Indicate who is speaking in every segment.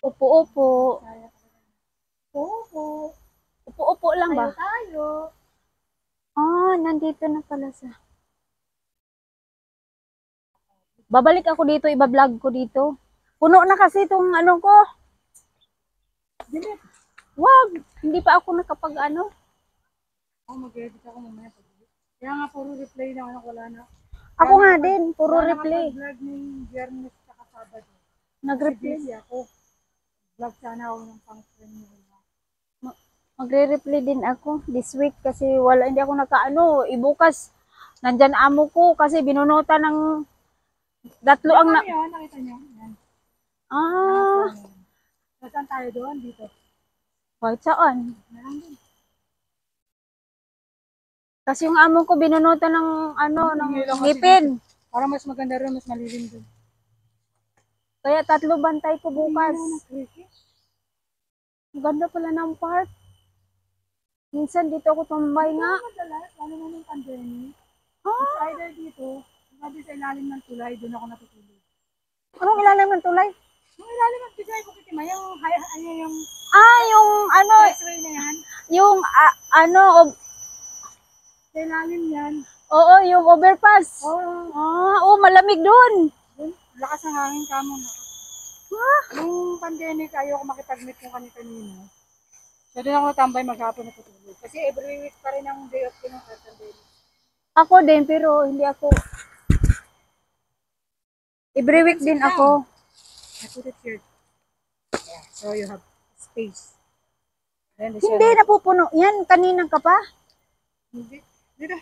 Speaker 1: Upo-upo.
Speaker 2: Opo.
Speaker 1: Upo-upo lang ba?
Speaker 2: Tayo.
Speaker 1: Ah, nandito na pala sa... Babalik ako dito, iba-vlog ko dito. Puno na kasi itong ano ko.
Speaker 2: Delete.
Speaker 1: Wag, hindi pa ako nakapag ano.
Speaker 2: Mag-edit ako mamaya. Kaya nga puro replay na ako, wala na.
Speaker 1: Ako nga din, puro replay.
Speaker 2: Vlog ng Biyernes at Sabado.
Speaker 1: Nag-replay.
Speaker 2: Ako. Vlog sana ako ng pang-friend mo.
Speaker 1: Magre-replay din ako this week kasi wala, hindi ako nakaano. Ibukas, nandyan amo ko kasi binunutan ng tatlo ang na...
Speaker 2: Nakita niyo? Yan.
Speaker 1: Ah,
Speaker 2: Saan tayo doon? Dito.
Speaker 1: kahit saan.
Speaker 2: Meron din.
Speaker 1: Kasi yung amo ko binunutan ng ano, ng ngipin.
Speaker 2: Para mas maganda rin, mas malilim doon.
Speaker 1: Kaya tatlo bantay ko bukas.
Speaker 2: Cricket?
Speaker 1: Ang ganda pala ng park. Minsan dito ako tumbay nga.
Speaker 2: Madalas, lalo na ng pandemic.
Speaker 1: Ah,
Speaker 2: Either dito, sabi sa ilalim ng tulay, doon ako natutulog.
Speaker 1: anong ilalim ng tulay?
Speaker 2: Yung ilalim ng tulay, Bukit Timah, yung
Speaker 1: Ah, yung ano,
Speaker 2: x-ray na yan.
Speaker 1: yung ano,
Speaker 2: Sa ilalim yan.
Speaker 1: oo, yung overpass.
Speaker 2: Oh,
Speaker 1: Ah, oh, malamig dun.
Speaker 2: lakas ng hangin ka mo.
Speaker 1: Ah,
Speaker 2: Nung pandemic, ayoko makipag-meet yung kanina. So doon ako natambay maghapon natutulog. Kasi every week pa rin ang day off ko ng pandemic.
Speaker 1: ako din, pero hindi ako. Every week din ako.
Speaker 2: I put it here. Yeah, so you have space. Then
Speaker 1: Hindi napupuno. Yan, kanina ka pa.
Speaker 2: Hindi. Dito.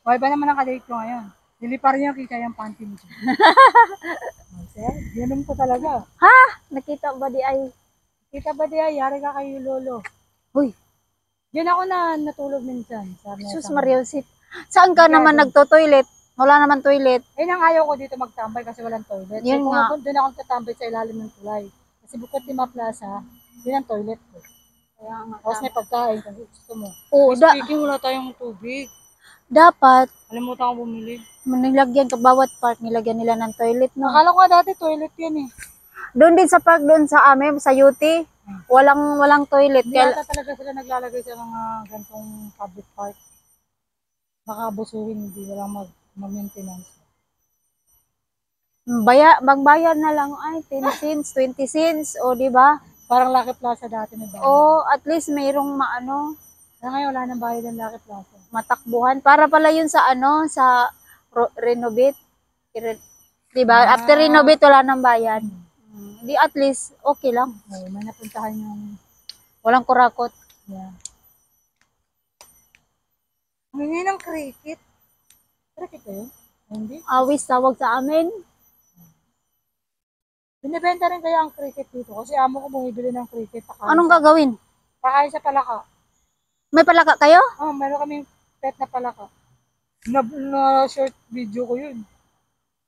Speaker 2: Okay ba naman ang kadate ko ngayon? Nilipar niyo kita yung panty mo. Sir, ganun ko talaga.
Speaker 1: Ha? Nakita ba di ay?
Speaker 2: Kita ba diya, yari ka kayo lolo.
Speaker 1: Uy,
Speaker 2: Diyan ako na natulog minsan.
Speaker 1: sus Mariosip. Saan ka naman nagto-toilet? Wala naman toilet.
Speaker 2: Eh, nang ayaw ko dito magtambay kasi walang toilet.
Speaker 1: Yun
Speaker 2: So,
Speaker 1: nga.
Speaker 2: doon ako tatambay sa ilalim ng tulay. Kasi Bukit Timah Plaza, yun ang toilet ko.
Speaker 1: Kaya nga.
Speaker 2: Tapos may pagkain kung gusto mo.
Speaker 1: Oo,
Speaker 2: Speaking, wala tayong tubig.
Speaker 1: dapat
Speaker 2: Alimutan ko bumili.
Speaker 1: nilagyan ka bawat park, nilagyan nila ng toilet, no?
Speaker 2: Akala ko nga dati toilet yan eh.
Speaker 1: Doon din sa park, doon sa amin, sa UT, walang toilet.
Speaker 2: Hindi yata talaga sila naglalagay sa mga gantong public park. Baka abusuhin, hindi walang mag-maintenance.
Speaker 1: Magbayad na lang ay 10 cents, 20 cents, o di ba?
Speaker 2: Parang Lucky Plaza dati may bayad.
Speaker 1: O at least mayroong maano,
Speaker 2: Kaya ngayon wala nang bayad ng Lucky Plaza.
Speaker 1: matakbuhan. Para pala yun sa ano, sa renovate. Di ba? After renovate, wala nang bayad. Di at least, okay lang.
Speaker 2: Oh, may napuntahan yung...
Speaker 1: Walang kurakot.
Speaker 2: Yeah. Humingi ng cricket. Cricket eh? Hindi.
Speaker 1: Awis tawag sa amin.
Speaker 2: Binibenta rin kaya ang cricket dito kasi amo ko bumibili ng cricket.
Speaker 1: Anong gagawin?
Speaker 2: Pakain sa palaka.
Speaker 1: May palaka kayo?
Speaker 2: Oh, meron kaming pet na palaka. Na short video ko yun.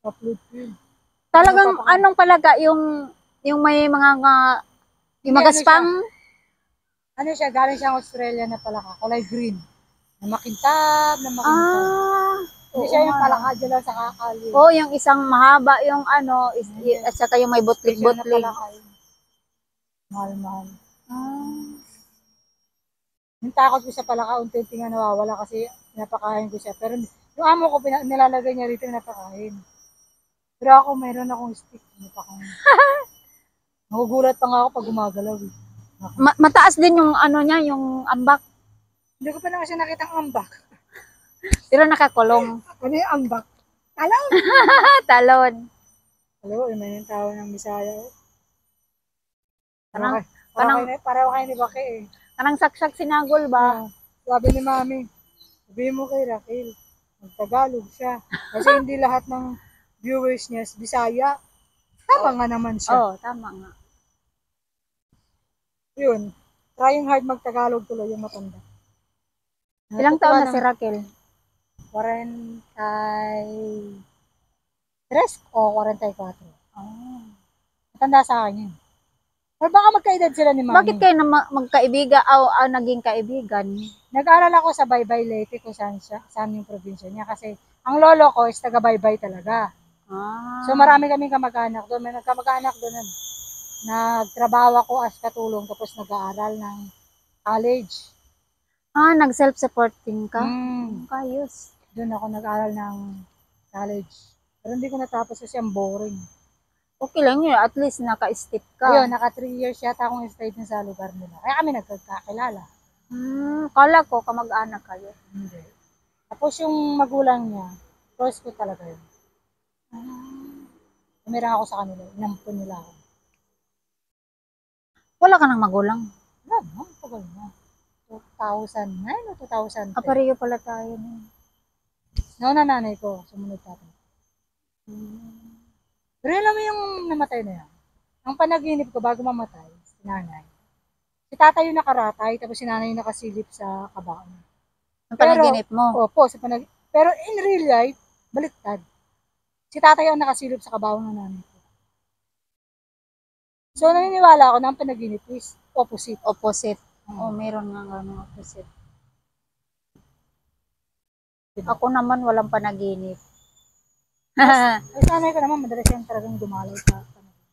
Speaker 2: Upload ko yun.
Speaker 1: Talagang anong palaka? Yung may mga yung magaspang?
Speaker 2: Ano siya? Galing siyang Australia na palaka. Kulay green. Na makintab, na makintab.
Speaker 1: Ah,
Speaker 2: Hindi siya yung palaka dyan sa kakali.
Speaker 1: oh, yung isang mahaba yung ano, at saka yung may butlig-butlig.
Speaker 2: Mahal-mahal.
Speaker 1: Ah.
Speaker 2: Yung takot ko sa palaka, unti-unti nga nawawala kasi pinapakain ko siya. Pero yung amo ko, nilalagay niya rito pinapakain. Pero ako, mayroon akong stick. Pinapakain. Nagugulat pa nga ako pag gumagalaw. Eh.
Speaker 1: Mataas din yung ano niya, yung ambak.
Speaker 2: Hindi ko pa naman siya nakitang ambak.
Speaker 1: Pero nakakulong.
Speaker 2: Ano yung ambak? Talon!
Speaker 1: Talon.
Speaker 2: Hello, may yung tao ng Bisaya.
Speaker 1: Parang
Speaker 2: kayo ni Baki eh.
Speaker 1: kanang saksak sinagol ba?
Speaker 2: Sabi ni Mami, sabihin mo kay Raquel, magtagalog siya. Kasi hindi lahat ng viewers niya is Bisaya. Tama nga naman siya.
Speaker 1: Oo, tama nga.
Speaker 2: Yun, trying hard magtagalog tuloy yung matanda.
Speaker 1: Ilang taon na si Raquel?
Speaker 2: 43 o 44.
Speaker 1: Oh.
Speaker 2: Matanda sa akin yun. Or baka magkaedad sila ni Mami.
Speaker 1: Bakit kayo na magkaibigan o naging kaibigan?
Speaker 2: Nag-aaral ako sa Baybay Leyte kung saan yung probinsya niya. Kasi ang lolo ko is taga Baybay talaga.
Speaker 1: Ah.
Speaker 2: So marami kaming kamag-anak doon. May nagkamag-anak doon. nagtrabaho ako as katulong tapos nag-aaral ng college.
Speaker 1: Nag-self-supporting ka? Kayos.
Speaker 2: Doon ako nag-aaral ng college. Pero hindi ko natapos kasi ang boring.
Speaker 1: Okay lang yun. At least naka-step ka.
Speaker 2: Ayun, naka 3 years yata akong stay dun sa lugar nila. Kaya kami nagkakilala.
Speaker 1: Kala ko kamag-anak kayo.
Speaker 2: Hindi. Tapos yung magulang niya, close ko talaga yun. Tumira ako sa kanila, inampun nila ako.
Speaker 1: Wala ka ng magulang.
Speaker 2: Wala na, tagal na. 2009 o 2010.
Speaker 1: Pareho pala tayo.
Speaker 2: Nauna nanay ko, sumunod tatay. Pero alam mo yung namatay na yan. Ang panaginip ko bago mamatay, si nanay. Si tatay yung nakaratay, tapos si nanay yung nakasilip sa kabaon.
Speaker 1: Ang panaginip mo.
Speaker 2: Opo, pero in real life, baliktad. Si tatay ang nakasilip sa kabaong ng nanay ko. So, naniniwala ako na ang panaginip is opposite.
Speaker 1: Opposite. Meron nga ng opposite.
Speaker 2: Diba?
Speaker 1: Ako naman walang panaginip.
Speaker 2: Ay, sanay ko naman, madalas yan talagang dumalay sa panaginip.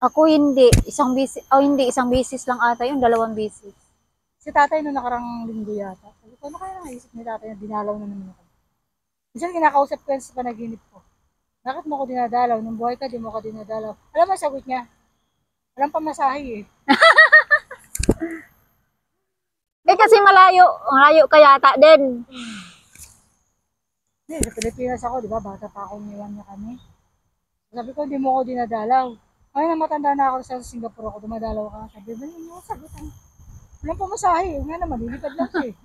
Speaker 1: Ako hindi. Isang bisis lang ata yun. 2 bisis.
Speaker 2: Si tatay nung nakarang linggo yata. Sabi ko, ano kaya naisip ni tatay na dinalaw na naman ako? Minsan kinakausap ko yan sa panaginip ko. Bakit mo ko dinadalaw? Nung buhay ka, di mo ka dinadalaw. Alam mo, sagot niya, walang pamasahe eh.
Speaker 1: Kasi malayo. Malayo ka yata din.
Speaker 2: Hindi, sa Pilipinas ako, di ba? Bata pa ako, niwan niya kami. Sabi ko, di mo ko dinadalaw. Ay, matanda na ako sa Singapore ako, dumadalaw ka. Sabi ko, hindi mo sagutan. Walang pamasahe. Nga naman, lilipad lang siya eh.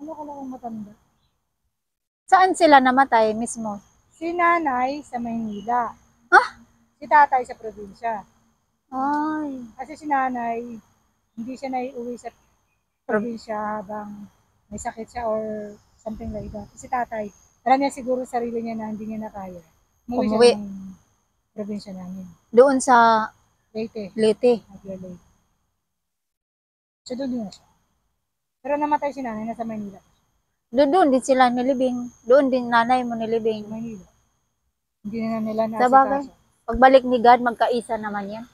Speaker 2: Ano ka lang matanda?
Speaker 1: Saan sila namatay mismo?
Speaker 2: Si nanay sa Maynila. Si tatay sa probinsya.
Speaker 1: Ay.
Speaker 2: Kasi si nanay, hindi siya naiuwi sa probinsya habang may sakit siya or something like that. Si tatay, alam niya siguro sarili niya na hindi niya na kaya. Umuwi siya ng probinsya namin.
Speaker 1: Doon sa
Speaker 2: Leyte.
Speaker 1: Leyte.
Speaker 2: So doon na siya. Pero namatay si nanay nasa Maynila.
Speaker 1: Doon din sila nilibing. Doon din nanay mo nilibing.
Speaker 2: Maynila. Hindi na nila
Speaker 1: Sa bagay, pagbalik ni God, magkaisa naman yan.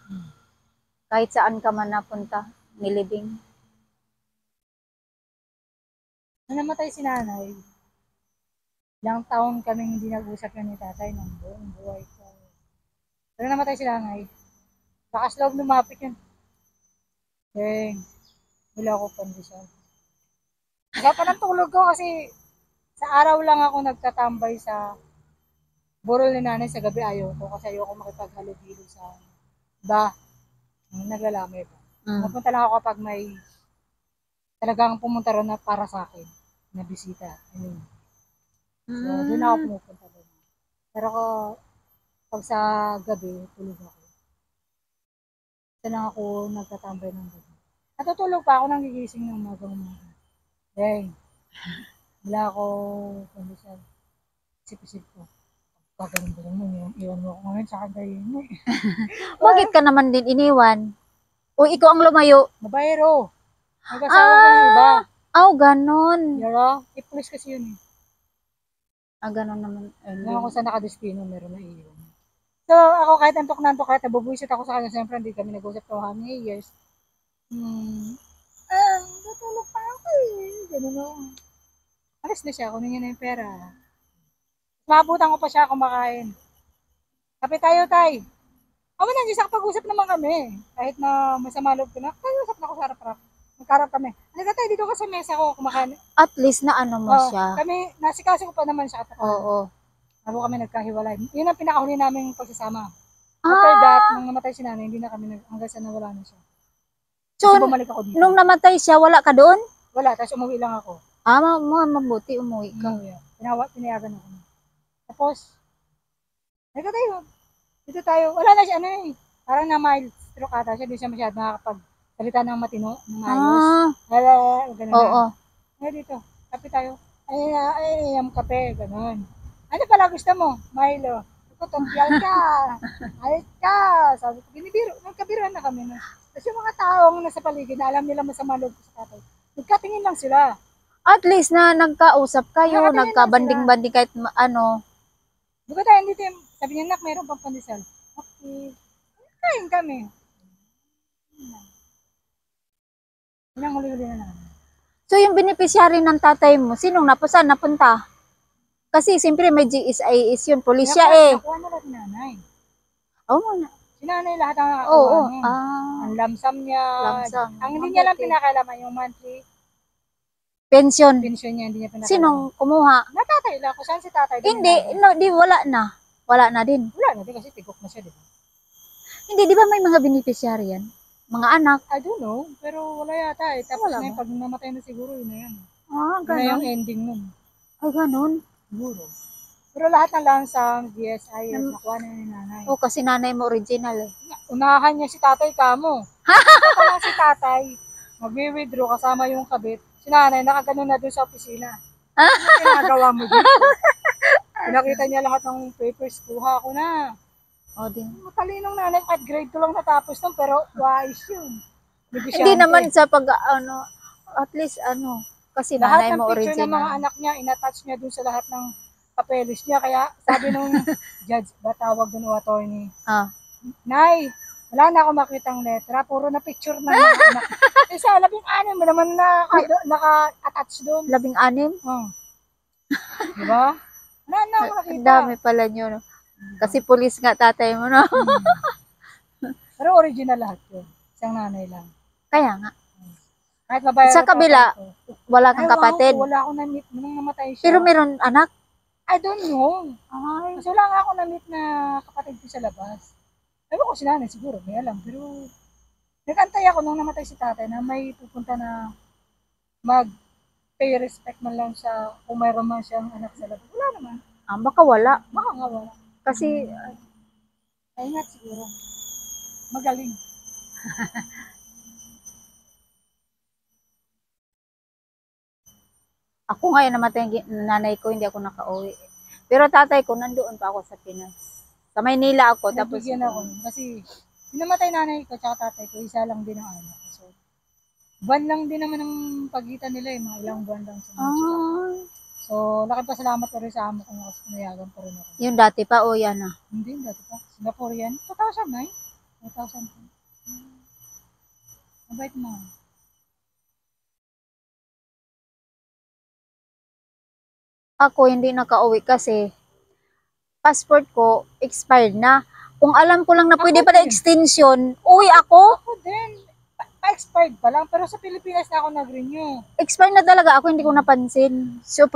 Speaker 1: Kahit saan ka man napunta, nilibing.
Speaker 2: Nung namatay si nanay, ilang taon kaming hindi nag-usap yan ni tatay ng buong buhay ko. Pero namatay si nanay, lakas loob lumapit yun. Wala ako kondisyon. Kaya pa ng tulog ko kasi sa araw lang ako nagtatambay sa burol ni nanay, sa gabi ayaw ko kasi ayaw ko makipaghalubilo sa iba. Naglalamay ba. Napunta lang ako kapag may talagang pumunta ron na para sa akin na bisita. So, doon ako pumupunta doon. Pero pag sa gabi, tulog ako. Ito lang ako nagtatambay ng gabi. Natutulog pa ako nang gigising ng umaga. Wala ako kondisyon. Isip-isip ko. Pagkaroon ko naman, iwan mo ako ngayon sa kagayin mo eh.
Speaker 1: Bakit ka naman din iniwan? O ikaw ang lumayo?
Speaker 2: Babayero. Nag-asawa ko ng iba.
Speaker 1: Ganon.
Speaker 2: Yara, ipulis kasi yun eh.
Speaker 1: Ganon naman.
Speaker 2: Alam ko sa nakadestino, meron na iyon. So, ako kahit antok na antok, kahit nabubuisit ako sa kanya, siyempre hindi kami nag-usap for how many years. Natulog pa ako eh. Ganun o. Alis na siya, kunin niya na yung pera. Maabutan ko pa siya kumakain. Kape tayo, tay. Kami nang isang pag-usap naman kami. Kahit na masama loob ko na, pag-usap na ako sa harap-harap. Magkarap kami. Halika tayo, dito ka sa mesa ko kumakain.
Speaker 1: At least na ano mo siya.
Speaker 2: Kami, nasikaso ko pa naman siya.
Speaker 1: Oo.
Speaker 2: Bago kami nagkahiwalay. Yun ang pinakahuli namin pagsasama. After that, nung namatay si nanay, hindi na kami hanggang sa nawala na siya.
Speaker 1: So,
Speaker 2: kasi bumalik ako dito.
Speaker 1: Nung namatay siya, wala ka doon?
Speaker 2: Wala, tapos umuwi lang ako.
Speaker 1: Mabuti umuwi ka.
Speaker 2: Pinayagan ako. Tapos, halika tayo. Dito tayo. Wala na siya, parang na-mild stroke ata siya. Di siya masyado nakakapagsalita ng matino, ng maayos. Ganun
Speaker 1: Oo.
Speaker 2: Dito, kape tayo. Ay, kape, ganun. Ano pala gusto mo? Milo. Ito, tompial ka. Ayos ka. Sabi ko, nagkabiruan na kami. Kasi yung mga taong nasa paligid na alam nila masama loob ko sa tatay. Nagkatingin lang sila.
Speaker 1: At least na nagkausap kayo, nagkabanding-banding kahit ano.
Speaker 2: Buka tayo dito, sabi niya, nak, mayroon pang pandesal. Kain kami. Yun ang huli-huli na namin.
Speaker 1: So yung beneficiary ng tatay mo, sinong saan napunta? Kasi siyempre may GSIS yun, pulisya eh.
Speaker 2: Nakuha na lang si nanay.
Speaker 1: Oo na.
Speaker 2: Si nanay lahat ang nakakuha
Speaker 1: Oo.
Speaker 2: nun.
Speaker 1: Ah,
Speaker 2: Ang lamsam niya.
Speaker 1: Lamsam.
Speaker 2: Ang hindi niya lang pinakalaman yung monthly
Speaker 1: pension.
Speaker 2: pension niya, hindi niya pinakalaman.
Speaker 1: Sinong kumuha?
Speaker 2: Natatay lang. Kung saan si tatay.
Speaker 1: Hindi, no, di wala na. Wala na din.
Speaker 2: Wala na din kasi tigok na siya, di ba?
Speaker 1: Hindi, di ba may mga beneficiary yan? Mga anak.
Speaker 2: I don't know. Pero wala yata eh. Tapos
Speaker 1: Wala
Speaker 2: na yun,
Speaker 1: ba?
Speaker 2: pag namatay na siguro, yun na yan.
Speaker 1: Ah,
Speaker 2: Yun na yung
Speaker 1: ganun.
Speaker 2: ending nun.
Speaker 1: Ay, ganun.
Speaker 2: Siguro. Pero lahat ng lansang, GSI,
Speaker 1: Nam-
Speaker 2: nakuha na ni nanay.
Speaker 1: Oo, kasi nanay mo original eh.
Speaker 2: Unahan niya si tatay kamo. Ito lang si tatay, magwi-withdraw kasama yung kabit. Si nanay, nakaganon na dun sa opisina. Ano ginagawa mo dito? Pinakita niya lahat ng papers, kuha ko na.
Speaker 1: O din.
Speaker 2: Matalinong nanay, at grade 2 lang natapos nun, pero wise yun.
Speaker 1: Hindi naman sa at least kasi
Speaker 2: lahat
Speaker 1: nanay
Speaker 2: ng
Speaker 1: mo
Speaker 2: picture ng mga
Speaker 1: original.
Speaker 2: anak niya, inattach niya dun sa lahat ng papeles niya. Kaya sabi nung judge, ba tawag dun o attorney,
Speaker 1: Ah,
Speaker 2: Nay, wala na ako makitang letra, puro na picture ng mga anak. Kasi 16 mo naman naka-attach doon.
Speaker 1: 16?
Speaker 2: Oh. Di ba? Wala na ako
Speaker 1: Ang
Speaker 2: nakita.
Speaker 1: dami pala nyo, no? Kasi pulis nga tatay mo, no?
Speaker 2: Pero original lahat yun. Isang nanay lang.
Speaker 1: Kaya nga.
Speaker 2: Kahit mabayaran
Speaker 1: Sa kabila,
Speaker 2: ko.
Speaker 1: wala kang kapatid.
Speaker 2: Wala akong na-meet nung namatay siya.
Speaker 1: Pero meron anak.
Speaker 2: I don't know.
Speaker 1: Ay,
Speaker 2: Kasi wala nga ako na-meet na kapatid ko sa labas. Ewan ko si nanay siguro, may alam. Pero nag-antay ako nung namatay si tatay na may pupunta na mag-pay respect man lang sa kung mayroon man siyang anak sa labas. Wala naman.
Speaker 1: baka wala.
Speaker 2: Baka nga wala.
Speaker 1: Kasi,
Speaker 2: Ay nga siguro. Magaling.
Speaker 1: ako ngayon namatay yung nanay ko, hindi ako nakauwi. Pero tatay ko, nandoon pa ako sa Pinas. Sa Maynila ako, tapos
Speaker 2: Nabigyan ako. Kasi pinamatay nanay ko tsaka tatay ko, isa lang din ang anak. So, buwan lang din naman ang pagitan nila eh. Mga ilang buwan lang sa mga sila.
Speaker 1: Ah,
Speaker 2: So, laking pasalamat ko rin sa amo ko kasi pinayagan pa rin ako.
Speaker 1: yung dati pa, o yan ah.
Speaker 2: Hindi, dati pa. Singapore yan. 2009. 2010. Mabait mo.
Speaker 1: Ako hindi nakauwi kasi passport ko expired na. Kung alam ko lang na pwede
Speaker 2: Ako
Speaker 1: pala
Speaker 2: din.
Speaker 1: extension, uwi ako.
Speaker 2: Ako din. Pa-expired pa lang. Pero sa Pilipinas na ako nag-renew.
Speaker 1: Expired na talaga ako, hindi ko napansin. So,